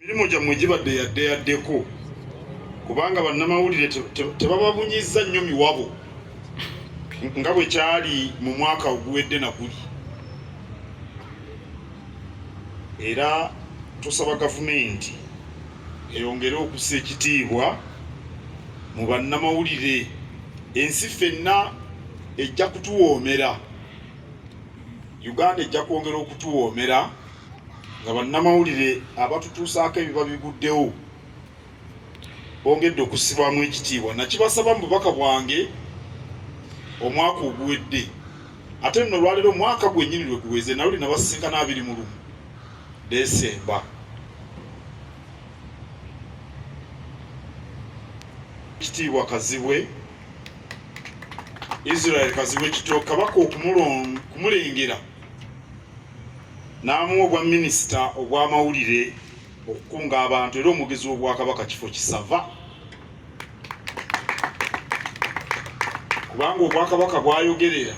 Emirimu gyammwe gibadde yaddeko kubanga bannamawulire tebababunyiza nnyo miwabo nga bwe kyali mu mwaka oguwedde na guli. Era tusaba gavumenti eyongere okussa ekitiibwa mu bannamawulire. Ensi ffenna ejja kutuwoomera, Uganda ejja kwongera okutuwoomera nga bannamawulire abatutuusaako ebiba biguddewo bongedde okussibwamu ekitiibwa. Nakibasaba mu bubaka bwange omwaka oguwedde, ate nno olwaleero omwaka gwennyini lwe guweze nawuli nabasisinkana 21 Desemba. Ekitiibwa Kazibwe, Israel Kazibwe Kityo, kabaka okumulengera n'amuwa obwa minisita obw'amawulire okukunga abantu era omugezi w'obwakabaka kifo kisava, kubanga obwakabaka bwayogerera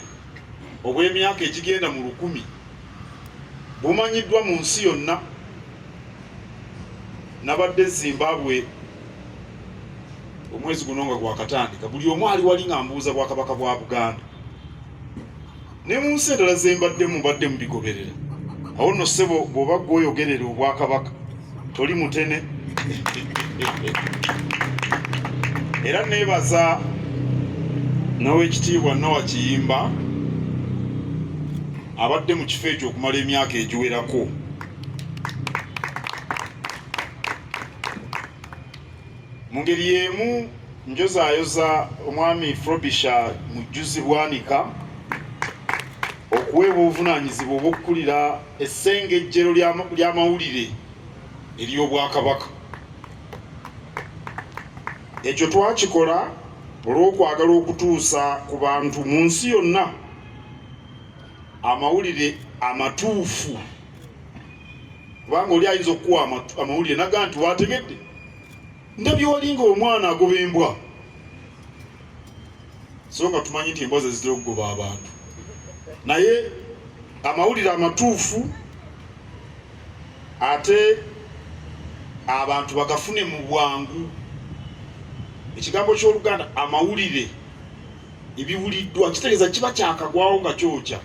obw'emyaka egigenda mu 1000 bumanyiddwa mu nsi yonna. Nabadde Zimbabwe omwezi guno nga gwakatandika, buli omu ali wali nga mbuuza bwakabaka bwa Buganda, ne mu nsi endala ze mbadde mubigoberera. Awo nno ssebo bw'oba gwoyogerera obwakabaka toli mutene. Era neebaza n'owekitiibwa Noah Kiyimba abadde mu kifo ekyo okumala emyaka egiwerako. Mu ngeri y'emu njozaayoza omwami Frobisher Mujjuzi Bwanika okuweebwa obuvunaanyizibwa obw'okukulira essengejjero ly'amawulire ery'obwakabaka. Ekyo twakikola olw'okwagala okutuusa ku bantu mu nsi yonna amawulire amatuufu, kubanga oli ayinza okuwa amawulire naga nti wategedde ndabye walinga omwana agoba embwa, so nga tumanyi nti embwa ze zitera okugoba abantu, naye amawulire amatuufu ate abantu bagafune mu bwangu. Ekigambo ky'Oluganda amawulire ebiwuliddwa kitegeeza kiba kyakagwawo nga kyokya.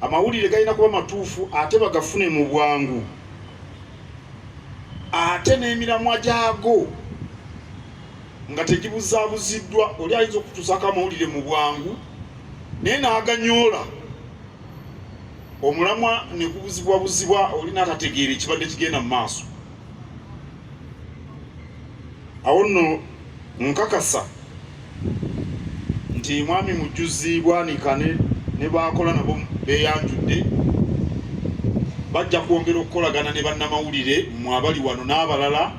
Amawulire galina kuba matuufu ate bagafune mu bwangu, ate n'emiramwa gyago nga tegibuzaabuziddwa. Oli ayinza okutuusako amawulire mu bwangu naye n'aganyoola, omulamwa ne gubuzibwabuzibwa, oli n'atategeera ekibadde kigenda mu maaso. Awo nno nkakasa nti mwami Mujjuzi Bwanika ne baakola nabo beeyanjudde, bajja kwongera okukolagana ne bannamawulire mu abali wano n'abalala,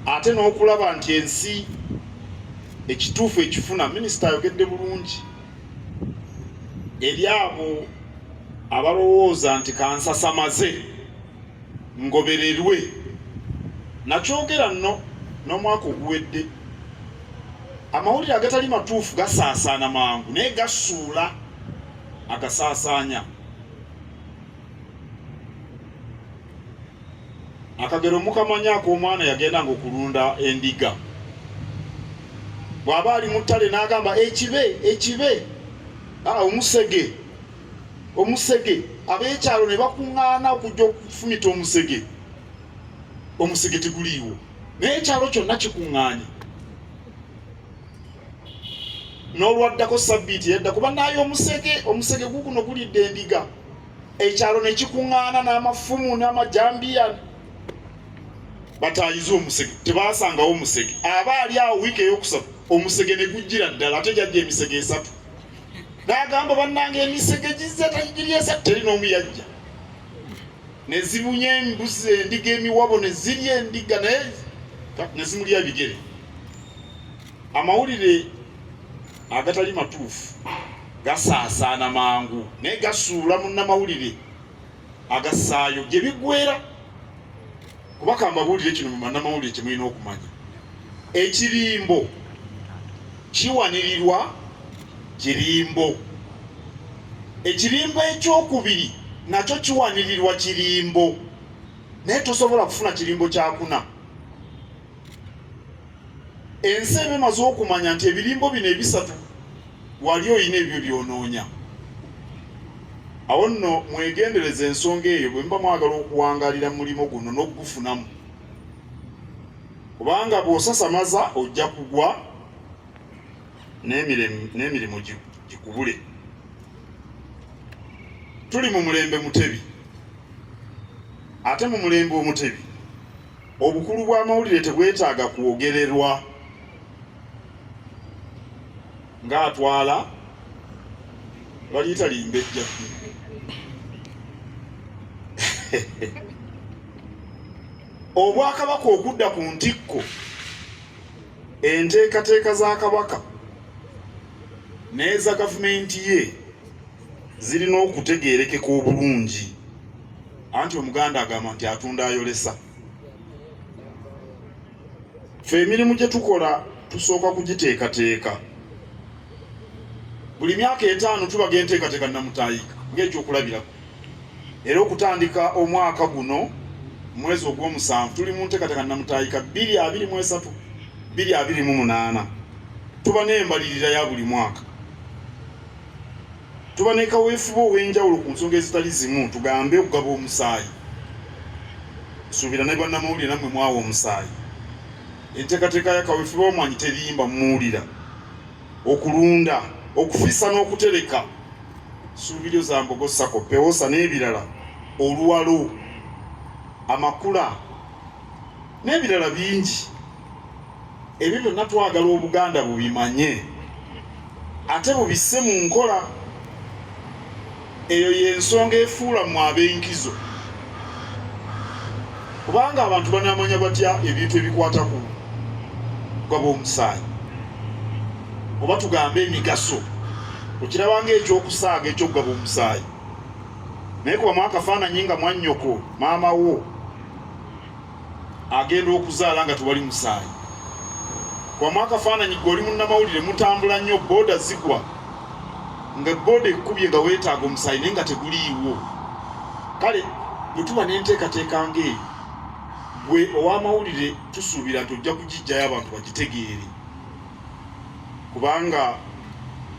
ate n'okulaba nti ensi ekituufu ekifuna. Minisita ayogedde bulungi eri abo abalowooza nti kansasamaze ngobererwe. Nakyogera nno n'omwaka oguwedde, amawulire agatali matuufu gasaasaana mangu naye gasuula agasaasaanya. Akagero mukamanya ak'omwana yagendanga okulunda endiga, bw'aba ali mu ttale n'agamba ekibe omusege, ab'ekyalo ne bakuŋŋaana okujja okufumita omusege teguliiwo, naye ekyalo kyonna kikuŋŋaanye. N'olwaddako sabbiiti yadda kuba naye omusege gukuno gulidde endiga, ekyalo ne kikuŋŋaana n'amafumu n'amajambiya bataayize omusege, tebaasangawo omusege. Aba ali awo wiiki ey'okusatu omusege ne gujjira ddala, ate gyajja emisege 3. N'agamba bannange emisege gizze tagiri esatu, teri n'omu yajja. Ne zibunya embuzi endiga emiwabo ne zirya endiga naye ne zimulya bigere. Amawulire agatali matuufu gasaasaana mangu naye gasuula munnamawulire agassaayo gye biggwera. Kuba kambabuulire kino mu bannamawulire kye mulina okumanya, ekirimbo kiwanirirwa kirimbo, ekirimbo ekyokubiri nakyo kiwanirirwa kirimbo. naye tosobola kufuna kirimbo kyakuna. Ensi eba emaze okumanya nti ebirimbo bino ebisatu wali oyina ebyo byonoonya. Awo nno mwegendereza ensonga eyo bwe mba mwagala okuwangalira mulimo guno n'ogufunamu. Kubanga bw'osasamaza ojja kugwa n'emirimu gikubule. Tuli mu mulembe mutebi. Ate mu mulembe omutebi obukulu bw'amawulire tebwetaaga kwogererwa ng'atwala baliyita limbejja. Obwakabaka okudda ku ntikko, enteekateeka za kabaka n'eza gavumenti ye zirina okutegeerekeka obulungi. Anti Omuganda agamba nti atunda ayolesa. Ffe emirimu gye tukola tusooka kugiteekateeka. Buli myaka 5 tubaga enteekateeka nnamutayiga ng'ekyokulabirako. Era okutandika omwaka guno mwezi ogw'omusanvu tuli mu nteekateeka nnamutayiga 2023 2028. Tuba n'embalirira ya buli mwaka. Tuba ne kaweefuba ow'enjawulo ku nsonga ezitali zimu, tugambe okugaba omusaayi. Suubira ne bannamawulire nammwe mwawa omusaayi. Enteekateeka ya kaweefuba omwanyi terimba muwulira. Okulunda, okufissa n'okutereka. Suubiryo za mbogo sako, pewosa n'ebirala. Oluwalo, amakula, n'ebirala bingi. Ebyo byonna twagala Obuganda bubimanye. Ate bubisse mu nkola. Eyo y'ensonga efuula mu ab'enkizo. Kubanga abantu banamanya batya ebintu ebikwata ku kugaba omusaayi. Oba tugambe emigaso. Okirabanga ekyokusaaga ekyokugaba omusaayi. Naye kuba mwakafaananyi nga mwannyoko maama wo agenda okuzaala nga tewali musaayi. Kuba mwakafaananyi gwe oli munnamawulire mutambula nnyo booda zigwa. Nga bode kubye nga weetaaga omusaayi naye nga teguliiwo. Kale bwe tuba n'enteekateeka ng'eyo, gwe ow'amawulire tusuubira nti ojja kugijjayo abantu bagitegeere. Kubanga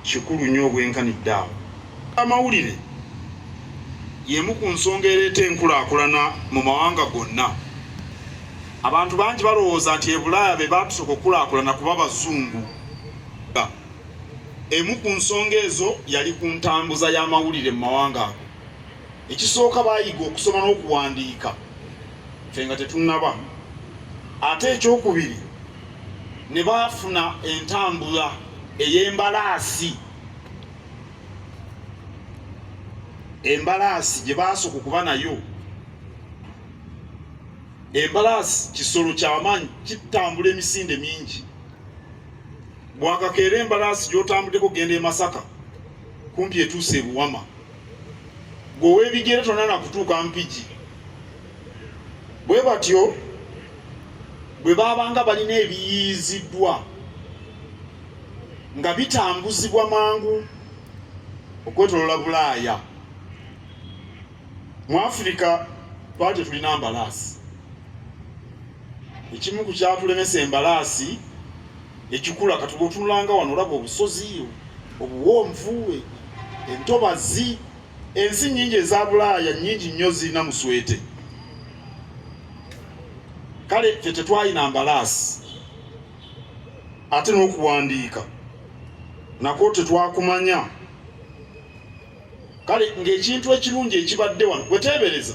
kikulu nnyo obwenkanidde awo. Amawulire y'emu ku nsonga ereeta enkulaakulana mu mawanga gonna. Abantu bangi balowooza nti Ebulaaya be baatusooka okukulaakulana kuba Bazungu. Emu ku nsonga ezo yali ku ntambuza y'amawulire mu mawanga ago. Ekisooka baayiga okusoma n'okuwandiika, ffe nga tetunnaba. Ate ekyokubiri ne baafuna entambula ey'embalaasi. Embalaasi gye baasooka okuba nayo. Embalaasi kisolo ky'amaanyi, kitambula emisinde mingi. Bwakakeera embalaasi gy'otambuddeko genda e Masaka, kumpi etuuse e Buwama. Gwe ow'ebigere tonana kutuuka Mpigi. Bwe batyo bwe baabanga balina ebiyiiziddwa nga bitambuzibwa mangu okwetolola Bulaaya. Mu Afirika twali tetulina mbalaasi. Ekimu ku kyatulemesa embalaasi ekikula katuba otunulanga wano olaba obusozi, obuwonvu, entobazi. Ensi nnyingi eza Bulaaya nnyingi nnyo zirina muswete. Kale ffe tetwalina mbalaasi. Ate n'okuwandiika nakwo tetwakumanya. Kale ng'ekintu ekirungi ekibadde wano weteebereza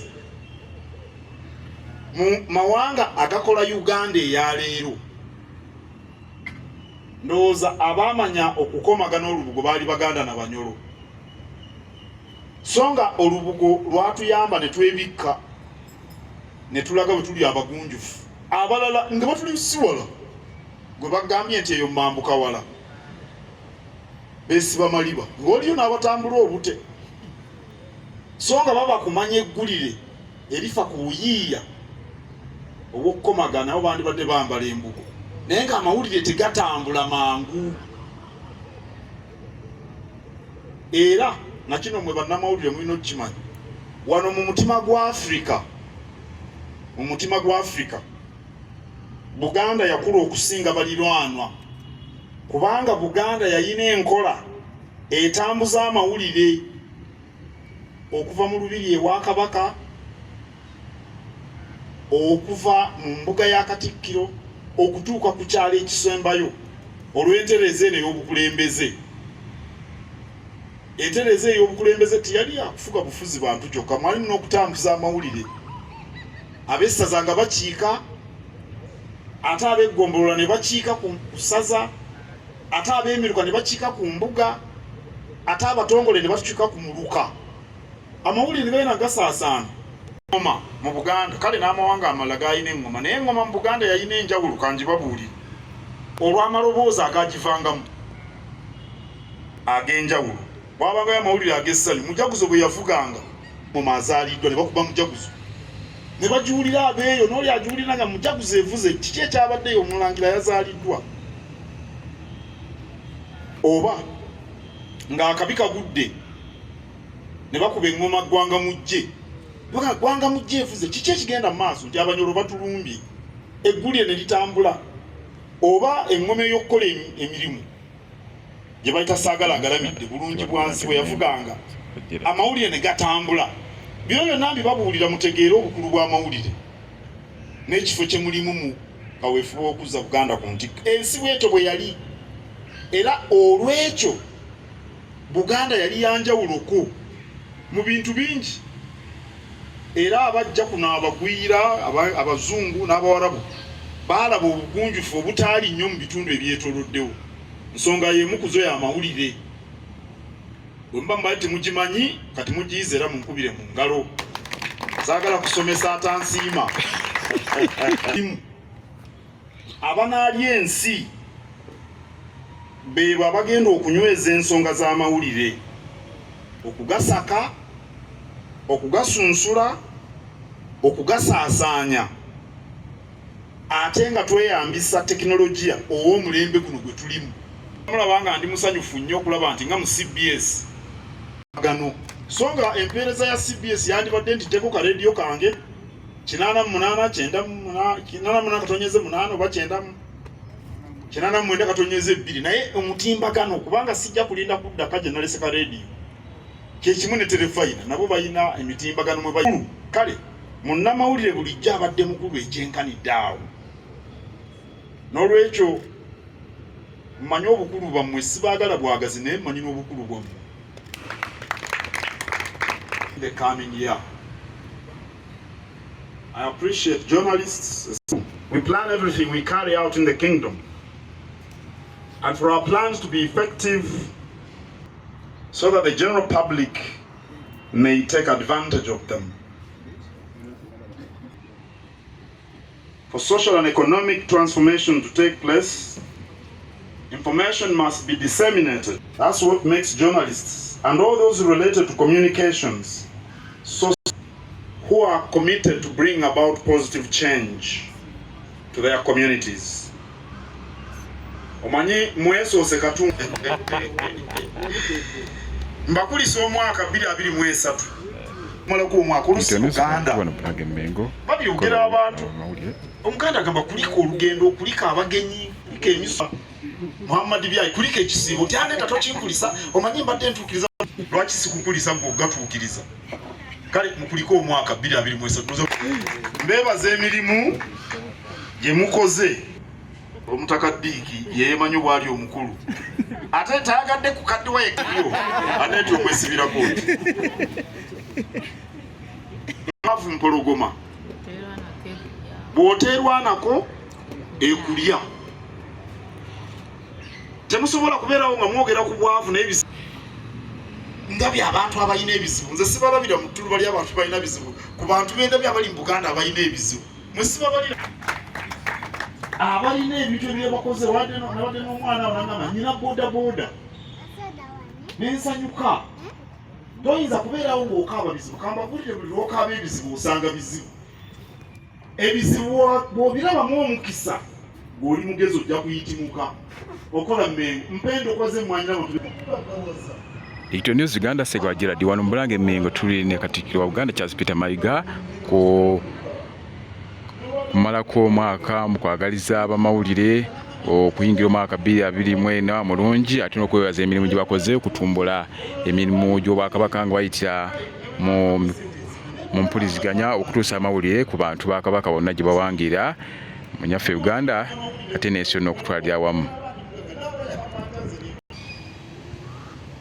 mu mawanga agakola Uganda eya leero, ndowooza abaamanya okukomagana olubugo baali Baganda na Banyoro. So nga olubugo lwatuyamba ne twebikka ne tulaga bwe tuli abagunjufu. Abalala nga batuli siwala gwe bagambye nti eyo mambuka wala besiba maliba ng'oliyo n'abatambula obute. So nga baba kumanya eggulire erifa ku buyiiya obw'okukomagana abo bandibadde bambala embugo, naye nga amawulire tegatambula mangu. Era nakino mwe bannamawulire mulina okimanyi, wano mu mutima gwa Afrika omutima gwa Africa Buganda yakula okusinga balirwanwa kubanga Buganda yayina enkola etambuza amawulire okuva mu lubiri ewa Kabaka okuva mu mbuga ya Katikkiro okutuuka ku kyalo ekisembayo olw'entereza eno ey'obukulembeze. Entereza ey'obukulembeze tiyali yakufuga bufuzi bantu kyokka, mwalimu n'okutambuza amawulire. Ab'essaza nga bakiika, ate ab'eggombolola ne bakiika ku ssaza, ate ab'emiruka ne bakiika ku mbuga, ate abatongole ne bakiika ku muluka. Amawulire gaina gasaasaana. Engoma mu Buganda, kale n'amawanga amalala gaalina engoma, naye engoma mu Buganda yalina enjawulo kangibabuulire. Olw'amaloboozi agagivangamu ag'enjawulo. Bwabangayo amawulire ag'essanyu, mujaguzo bwe yavuganga mu mazaaliddwa ne bakuba mujaguzo. Ne bajuulira abeeyo, n'oli ajuulira nga mujaguzo evuze kiki ekyabaddeyo omulangira yazaaliddwa. Oba ng'akabi kagudde ne bakuba engoma ggwanga mujje. Ggwanga mujje evuze kiki ekigenda mu maaso nti Abanyoro batulumbye. Eggulire ne litambula. Oba engoma ey'okukola emirimu gye bayita saagala agalamidde bulungi bwansi bwe yavuganga amawulire ne gatambula. Bino byonna mbibabuulira mutegeere obukulu bw'amawulire n'ekifo kye mulimu mu kaweefube w'okuzza Buganda ku ntikko. Ensi bw'etyo bwe yali, era olw'ekyo Buganda yali yanjawuloko mu bintu bingi, era abajja kuno abagwira abazungu n'abawarabu baalaba obugunjufu obutaali nnyo mu bitundu ebyetooloddewo. Nsonga y'emu ku zo y'amawulire. Bwe muba mubadde temugimanyi kati mugiyize era munkubire mu ngalo. Saagala kusomesa atansiima. Abanaalya ensi beebo abagenda okunyweza ensonga z'amawulire, okugasaka, okugasunsula, okugasaasaanya, ate nga tweyambisa tekinologiya ow'omulembe guno gwe tulimu. Mulaba nga ndi musanyufu nnyo okulaba nti nga mu CBS gano, so nga empeereza ya CBS yandibadde nti teko ka rediyo kange 88 oba 89 naye omutimbagano kubanga sijja kulinda kudda kaje nalese ka rediyo kyekimu ne terefayina nabo bayina emitimbagano mwe bayi. Kale munnamawulire bulijjo abadde mukulu ekyenkanidde awo. N'olwekyo mmanyi obukulu bwammwe sibaagala bwagazi naye mmanyi n'obukulu bwammwe. The coming year, I appreciate journalists. We plan everything we carry out in the kingdom, and for our plans to be effective so that the general public may take advantage of them. For social and economic transformation to take place, information must be disseminated. That's what makes journalists and all those related to communications who are committed to bring about positive change to their communities. Omanyi mwesoose katundu mbakulisa omwaka 2023 malako omwaka olusi Uganda babyogera abantu Omuganda agamba kulika olugendo, kulika abagenyi, kulika emiso Muhammad Byai, kulika ekisibo kyandeta tokinkulisa. Omanyi mbadde ntukiriza lwaki sikukulisa ng'ogatuukiriza. Kale mukuliko omwaka 2023 mbeebaza emirimu gye mukoze. Omutaka Diiki yeemanyi bwali omukulu ate taagadde ku kaddiwa yekiyo ate okwesibirako mavu mpologoma bw'oteerwanako ekulya. Temusobola kubeerawo nga mwogera ku bwavu n'ebizibu. Ndabye abantu abalina ebizibu, nze sibalabira mu ttulu bali abantu balina bizibu. Ku bantu b'endabye abali mu Buganda abalina ebizibu, mwe sibabalira abalina ebintu ebyebakoze. Wadde n'omwana wanangama nyina boda n'ensanyuka. Toyinza kubeerawo ng'okaaba bizibu. Kambagulire buli lw'okaaba ebizibu osanga bizibu. Ebizibu bw'obirabamu omukisa ng'oli mugezi ojja kuyitimuka. Okola Mmengo mpendo okoze mwanyira mu Ekito News Uganda Segwajira Diwano Mulange Mmengo tuli ne Katikkiro wa Uganda Charles Peter Mayiga ku malako omwaka mu kwagaliza abamawulire okuyingira omwaka 2024 mulungi ate n'okwebaza emirimu gye bakoze okutumbula emirimu gy'Obwakabaka nga bayitira mu mpuliziganya okutuusa amawulire ku bantu ba Kabaka bonna gye bawangira mu nyaffe Uganda ate n'ensi yonna okutwalira awamu.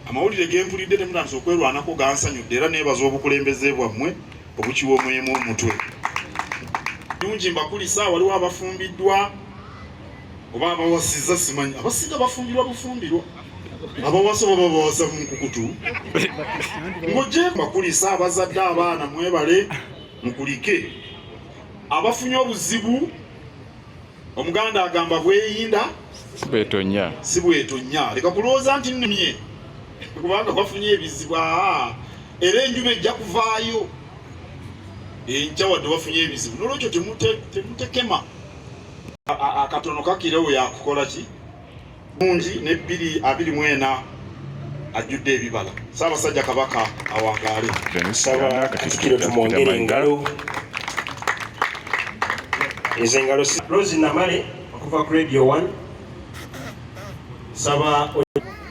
Amawulire gempulidde temutandise okwerwanako gansanyudde era neebaza obukulembeze bwammwe obukiwa omwemu omutwe. Nungi mbakulisa waliwo abafumbiddwa oba abawasizza simanyi abasinga bafumbirwa bufumbirwa abawasa baba bawasa mu nkukutu ng'ojje mbakulisa abazadde abaana mwebale mukulike abafunye obuzibu Omuganda agamba bweyinda si bwetonya leka kulowooza nti nnumye kubanga bafunye ebizibu era enjuba ejja kuvaayo enkya wadde bafunye ebizibu n'olwekyo temutekema akatono kakirewo yakukola ki mungi ne 2024 ajjudde ebibala. Ssaabasajja Kabaka awangaale. Nsaba Katikkiro tumwongere engalo. Ezo engalo Rose Namale okuva ku Radio 1. Saba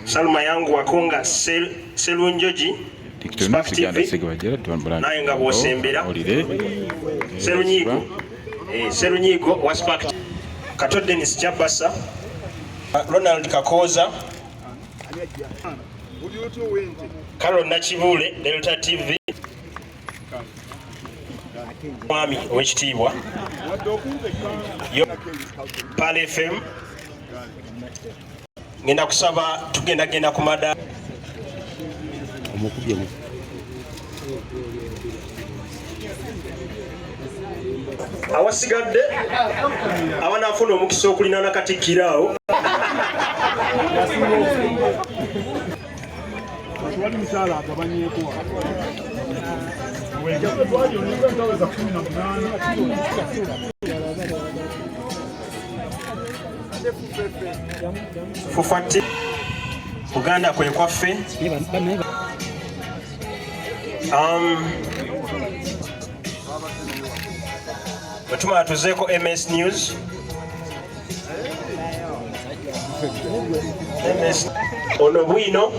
Salma yangu wakonga Selunjoji naye nga bw'osembera Serunyigo wa Spark Kato Dennis Chabasa Ronald Kakoza Carol Nachibule Delta TV Mwami ow'ekitiibwa Pale FM ngenda kusaba tugenda ku mada omukubyemu awasigadde abanafuna omukisa okulinana Katikkiro awo Fufati Uganda kwe kwaffe Batuma tuzeeko MS News MS ono bwino